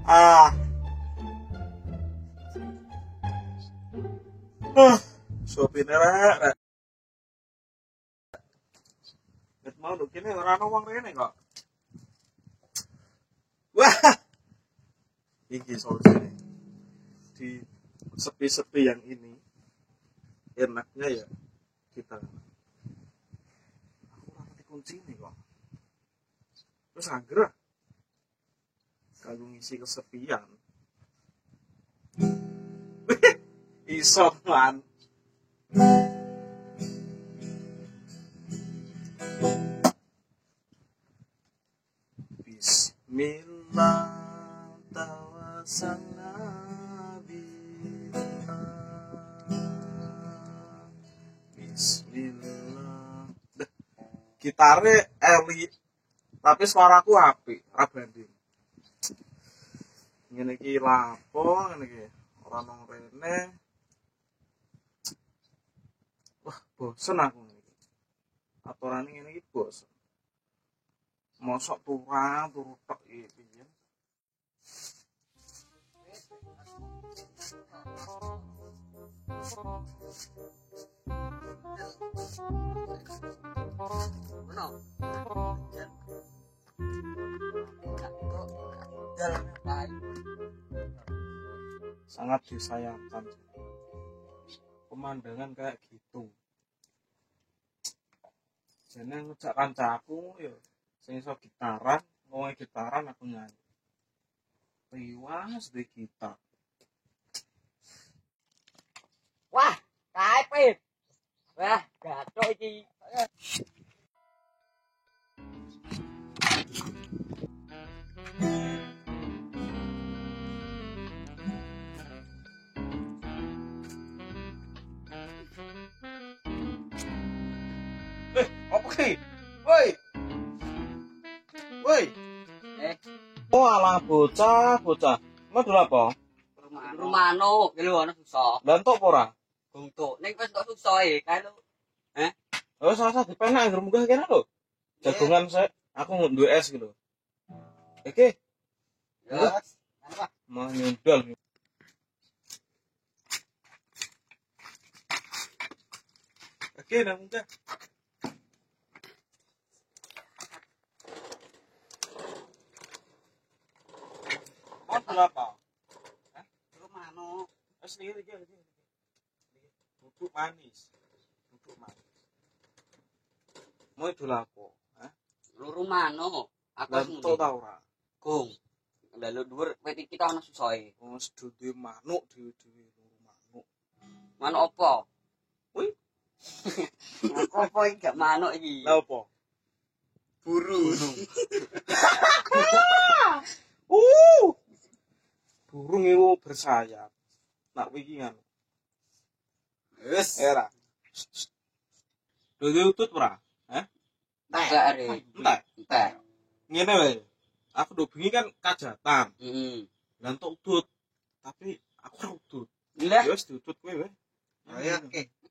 Ah. Sopine rek. Ket mau lho kene ora ono wong rene kok. Wah. Iki solusinya. Di sepi-sepi yang ini enaknya ya kita aku ora ngerti kuncine kok. Terus angger kanggo ngisi kesepian. Iso man. Bismillah tawassalna billah. Bismillah. Gitare elit tapi suaraku apik, ora banding. Ngene iki lapo ngene iki. Ora nang rene. Wah, bosen aku ngene iki. Aturane ngene iki bosen. Mosok turu tok iki piye. Sangat disayangkan pemandangan kayak gitu. Jadi ngejak kancaku ya sing iso gitaran, ngomong gitaran aku nyanyi. Riwas di gitar. Wah, kaipit. Wah, gathuk iki. Apa ki? Woi. Woi. Oh alah bocah. Mau dulu apa? Rumano, iki lho ana susah. Lah entuk apa ora? Guntuk, ning wis kok susah e, kae lho. Oh salah dipenak anggere munggah kene lho. Jagongan sik, aku duwe es gitu. Oke. Ya, Mau nyundul. Oke, dah munggah. Mau berapa? rumano. Es iki. Duduk manis. Mau dulu apa? Lu rumano. Aku Lentok ta ora? Gong. Lalu dhuwur wit iki ta ana susah e. Oh, sedhe manuk dhewe-dhewe manuk. Manuk apa? Wih, Manuk apa iki gak manuk iki? lha apa? Burung. Burung itu bersayap. Nak wiki kan. Wis. Era. Dhewe utut ora? Entek are. Entek. Ngene wae. Aku do bengi kan kajatan. Heeh. Lah entuk utut. Tapi aku ora utut. Lah, Ya wis diutut kowe wae. ayo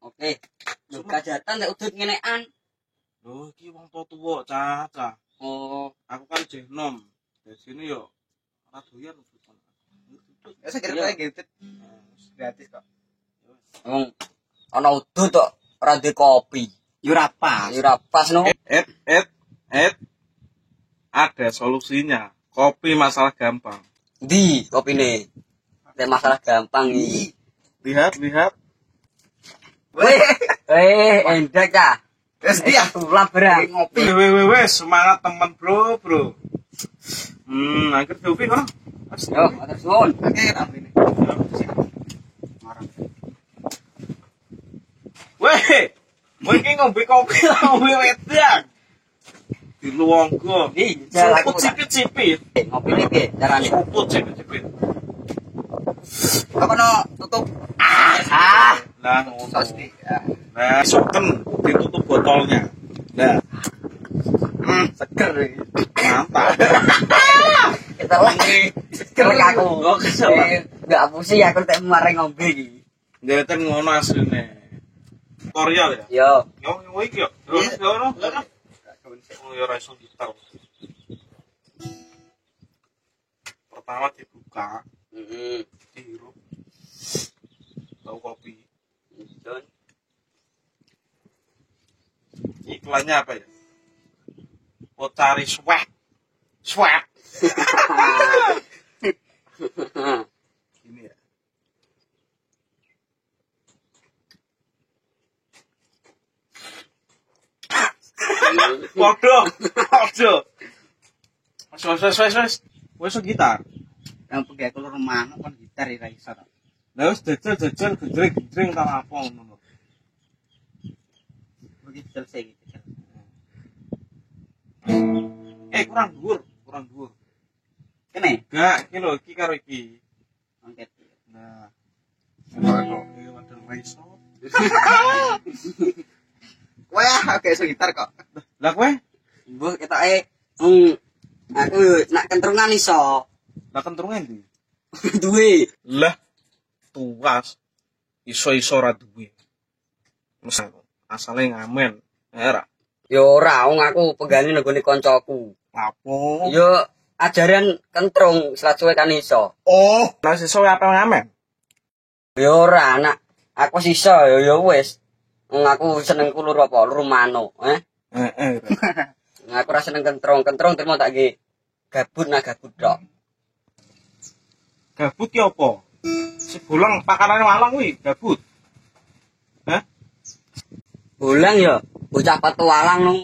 oke. Lu kajatan nek udut ngenekan. Lho iki wong tuwa cah. Oh, Aku kan jeh nom. Di sini yo ora doyan ututan. ya segera kae gitu. Gratis kok. Wong ana udut kok ora ndek kopi. Yo ora pas. Ya ora pas no. Ada solusinya. Kopi masalah gampang. Ndi kopine? Nek masalah gampang iki. Lihat. Endek ah. Wis dia sulap barang ngopi. Wes semangat teman bro. Akhir Sofi kono. Yo, matur suwun. Oke, rampine. Weh iki ngombe kopi ngombe wedang. Di luangku. Iki jalan aku. Cipit. Ngopine piye carane? Suput cipit. Kok ono tutup. Lah ngono. Sosti. Nah, soken ditutup botolnya. Nah, Seger iki. mantap. Kita lagi seger aku. Enggak pusing aku tek mareng ngombe iki. Ngeten ngono asline. Korea ya. Yo. Yo iki yo. Yo. Oh ya iso gitar. Pertama dibuka Iklannya apa ya? Potari swag. Swag. Ini ya. Waduh. Waduh. Wes gitar. Yang pergi aku lu rumah kan gitar ira iso to. Lah wis jajal gedreng ta apa ngono. Begitu selesai gitu. Kurang dhuwur. Kene. Gak, iki lho, iki karo iki. Angket. Nah. Waduh, waduh iso. Wah, oke iso gitar kok. Lah kowe? Mbah ketoke aku nak kentrungan iso. Lah kentrungan ndi? Duwe. Lah tuwas. Iso-iso ora duwe. Mesane asale ngamen. Ora. Ya ora, wong aku pegane nenggone kancaku. Apa? Yo ajaran kentrung selat suwe kan iso. Oh, lah iso apa ngamen? Ya ora, nak aku iso ya wis. Wong aku seneng kulur apa, lur mano, Heeh. Aku ora seneng kentrung terima tak nggih. Gabut tok. Gabut ki apa? Sebulang pakanane walang kuwi gabut. Hah? Bolang ya, bocah petualang nang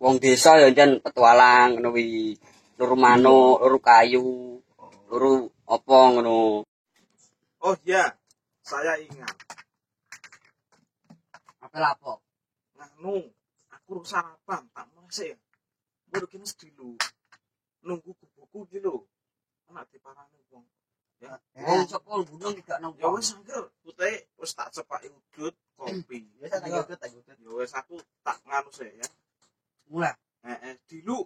wong desa ya jan petualang ngono kuwi. Lur manuk, lur kayu, lur apa ngono. Oh iya, saya ingat. Apa lapo? Nganu, aku urus sarapan, tak mulai ya. Baru kini sedulu. Nunggu buku iki lho. Anak diparani wong. Ya, Wong sapa gunung gak nang. ya wis angger, putih wis tak cepaki udut kopi. Wis tak udut. Ya wis aku tak nganu sih ya. Mulai. Dilu.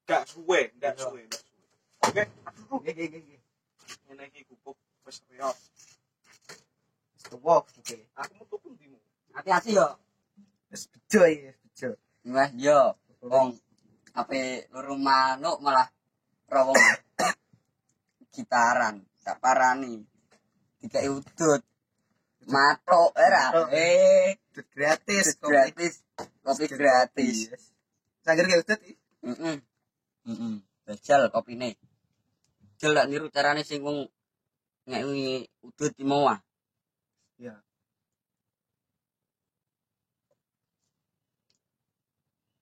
Gak suwe. Oke, aduh. Nggih. Ngene iki gubuk wis riyo. Wis tuwa oke. Aku metu pundimu. Hati-hati yo. Wis bejo iki, bejo. Wah, yo. Wong ape lur manuk malah rawong gitaran, tak parani. Dikai udut. Matok era. Udut gratis, Kopi gratis. Sanger ge udut iki. Bajal kopine. Jel lak niru carane sing wong ngeki udut ki mau ah. Iya.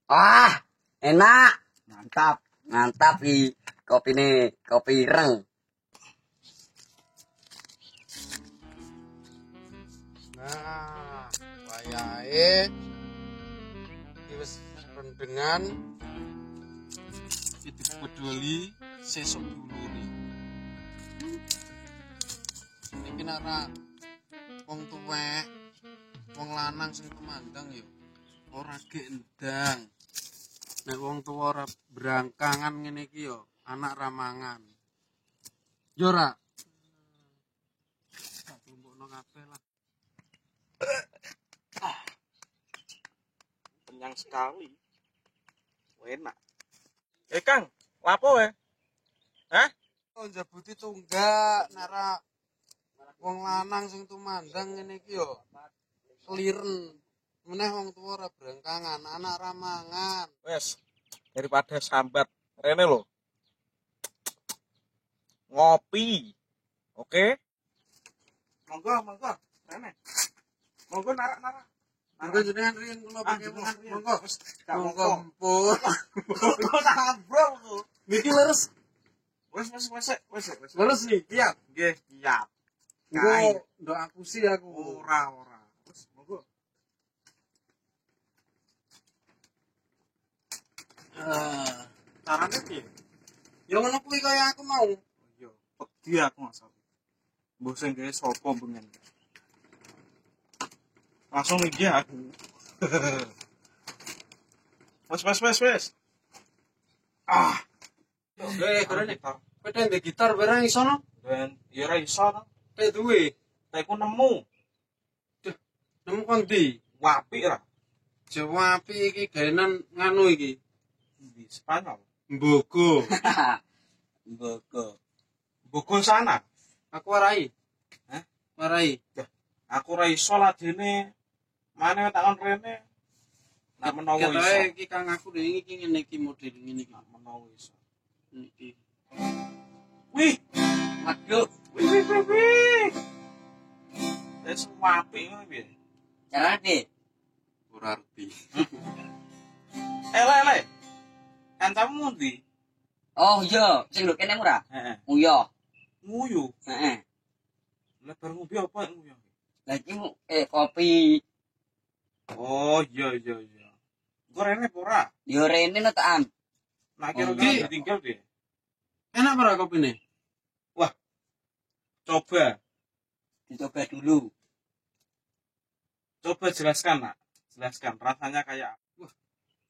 Ah, enak. Mantap. Kopine kopi ireng. Nah, wayahe iki wis rendengan iki peduli sesuk dulure. Iki nek ora wong tuwek, wong lanang sing kemandang ya ora gendang. Nek wong tuwa ora brangkangan ngene iki ya anak ramangan. Yo ora. Tak tumbukno kabeh lah. Kenyang sekali. Enak. Kang, lapo we? Hah? Oh, njabuti tunggak nara wong lanang sing tumandang ngene iki yo kliren. Meneh wong tuwa ora brangkangan, anak ramangan. Wes, daripada sambat. Rene lho. Ngopi. Oke? Monggo. Rene. Monggo narak. Monggo jenengan riyen kula pakai monggo. Monggo Monggo. empun. Monggo tak bro. Niki leres. Wes. Leres nih, siap. Nggih, siap. Engko ndok aku sih aku. Ora. Wes, monggo. Carane piye? Ya ngono kuwi kaya aku mau. Iya, pedhi aku ngasal. Mbok sing gawe sapa bengen. Langsung iki aku. Wes. Ah. Karene. Kowe ndek gitar bareng iso no? Ben, ya ora iso to. Kowe duwe. Teku nemu. Nemu kon ndi? Apik ra. Jawa api iki gaenan nganu iki. Di Spanyol. Mbogo. Bogor sana. Aku warai. Hah? Warai. Aku ora iso lah dene Mana takon rene. Nak menawa iso. Ketoke iki Kang aku dhewe iki ngene iki model ngene iki. Nak menawa iso. Niki. Wih, Waduh, wih. Wis apik ngono piye? carane. Ora arti. Ele. Kancamu ndi? Oh iya, sing lho kene ora? Heeh. Uyo. Nguyu. Heeh. Lah bar ngombe apa nguyu? Lah iki kopi. Oh, iya. Kok rene apa ora? Yo rene no tak am. Nak Oh, kira-kira iya. ditinggal deh. Enak ora kopine? Coba Dicoba dulu. jelaskan, Nak. Jelaskan rasanya kayak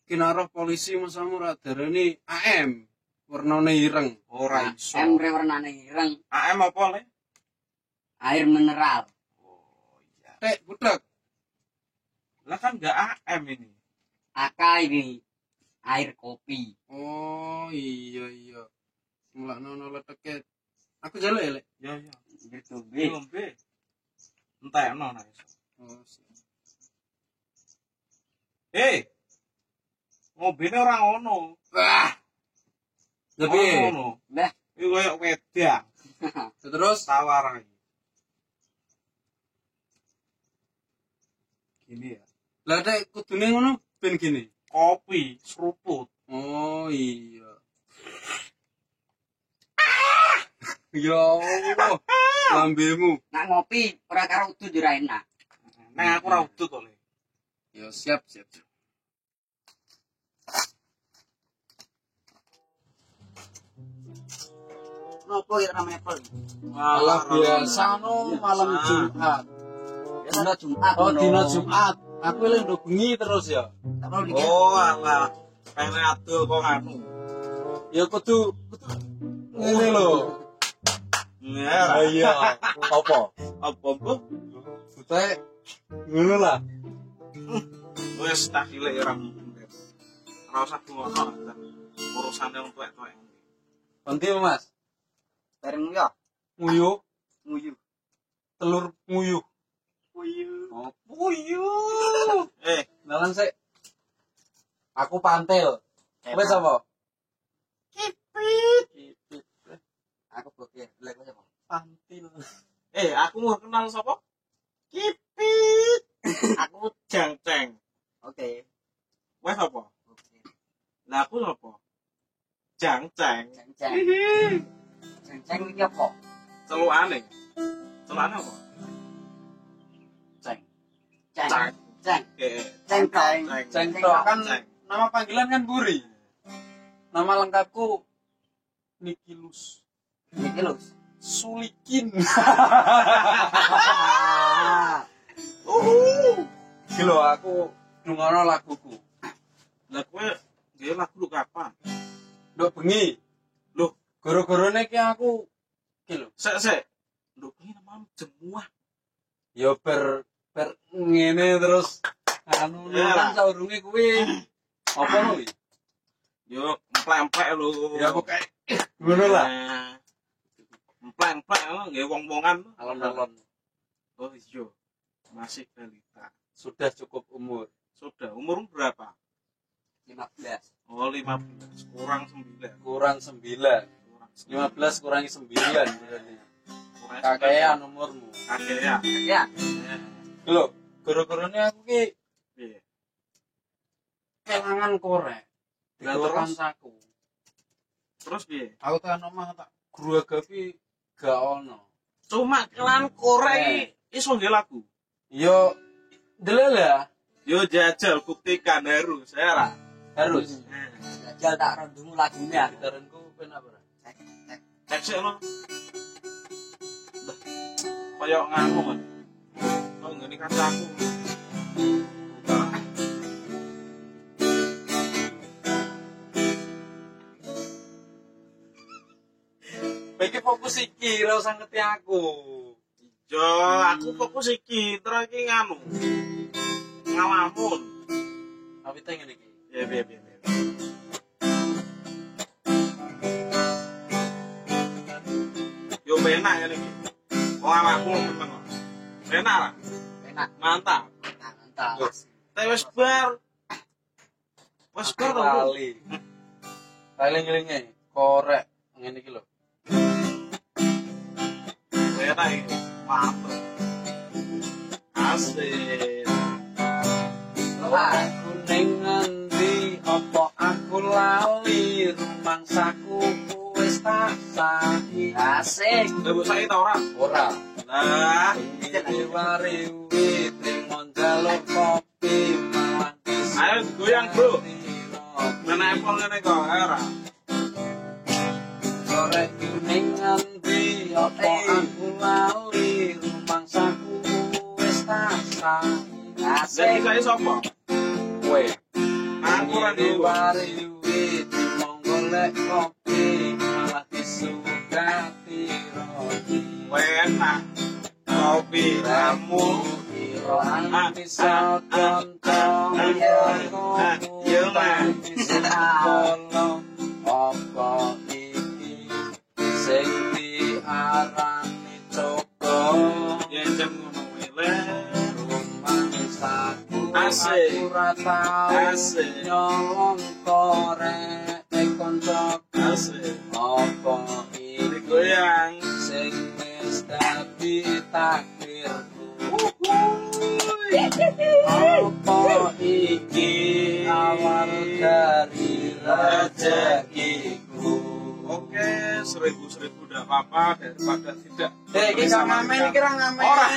Kinaroh polisi masamu ora darani AM. Warnane ireng. ora Nah, iso. emre warnane ireng, AM apa le? air mineral. Oh iya. Tek budak. Lah kan enggak AM ini. Aka ini air kopi. Oh iya. Mulakno ono leteke. Aku jaluk ya, Lek. Ya. Gitu, Ngombe. Entekno nak iso. Oh, siap. Ngombene ora ngono. Wah. Tapi Ora ngono. Lah. Iki koyo wedang terus tawaran. Gini ya. lah tek kudune ngono ben gini. Kopi, seruput. Oh iya. Ya Allah. Lambemu. Nak ngopi ora karo udu ora enak. Nah, aku ora udut kok, Le. Ya siap. Nopo ya namanya Apple? Malah biasa no malam Jumat. Dina Jumat. Oh, no. dina Jumat. Aku lek nduk bengi terus ya. Tak perlu dikit. Oh, alah. Pengen adul kok nganu. Ya kudu ngene lho. Ya, Iya. Apa? apa bu? Tek ngono lah. Wes tak gile ora mungkin. Ora usah ngono kan. Urusane wong tuwek-tuwek. Nanti Mas, Bareng ya. nguyuh, Nguyu. telur nguyuh. Nguyu. Oh, nguyuh. Eh, Nalan sik. Aku pantel. Wes apa? Kipit. Kipit. Aku bokeh, lek apa? Pantil. aku mau kenal sapa? Kipit. Aku jangceng. Oke. Wes apa? Oke. Lah aku apa? Jangceng. Ceng-ceng. Ceng-ceng iki apa? Celukane. Celukane apa? Ceng. Ceng. Ceng. Ceng. Ceng ceng. Ceng tok kan nama panggilan kan Buri. Nama lengkapku Nikilus Iki lho. Sulikin. Oh. Gila aku dungono laguku. Lah kowe nggih lagu lu kapan? Nduk bengi. Loh, Goro-gorone ki aku ki lho. sik. Nduk iki namanya jemuah. Ya ber ngene terus anu Ya. kan saurunge kuwi. Apa lho iki? Yo emplek-emplek lho. Ya aku kayak ngono lah. Emplek-emplek nggih wong-wongan. Alon-alon Oh iya. Masih balita. sudah cukup umur. Sudah umur berapa? 15. Oh 15 kurang 9. Kurang 9. 15 kurangi 9 berarti. Kurang Kakean umurmu. Kakean. Ya. Lho, goro-gorone aku ki Piye? kelangan korek. Lah, Digawa terus? kancaku. Terus piye? Aku tekan omah tak gruagapi gak ono. Cuma kelan korek iso nggih lagu. Yo delela Yo jajal buktikan harus ya ra. harus. Jajal tak rendungu lagunya. Gitaranku penak ora? Cek sik no. Kayak nganu kan. Oh ngene kancaku. Iki fokus iki, ora usah ngerti aku. Jo, aku fokus iki, terus iki nganu. Ngalamun. Tapi teng ngene iki. Ya, biar. Yo penak ya iki. Wong awakmu meneng kok. Penak lah. Enak. Mantap. Mantap. Wes bar. Wes bar to. Lali. Eling-elinge korek ngene iki lho. Enak iki. Mantep. Asik. Aku ning ngendi apa aku lali rumangsaku wis tak saiki. Asik. Mbok saiki ta ora? Ora. Nah, Wari-wit njaluk kopi malah ayo goyang, Bro. Mana Apple ngene kok ora. Korek ning ngendi apa aku lali rumangsaku wis tak saiki. Jadi saya sapa? Kowe Aku ora duwe. wari-wit golek kopi malah disugati roti. Enak. Kopi ramu. Bisa contoh Yo man. apa iki sing diarani coba Yen jam ngono wele. rumangsaku Asik. aku ora tau Asik. nyolong korek kanca Asik. apa iki Goyang. sing wis dadi takdirku apa iki awal dari rezekiku. Oke, 1000 tidak apa-apa daripada tidak. Iki gak ngamen iki ra ngamen. Ora.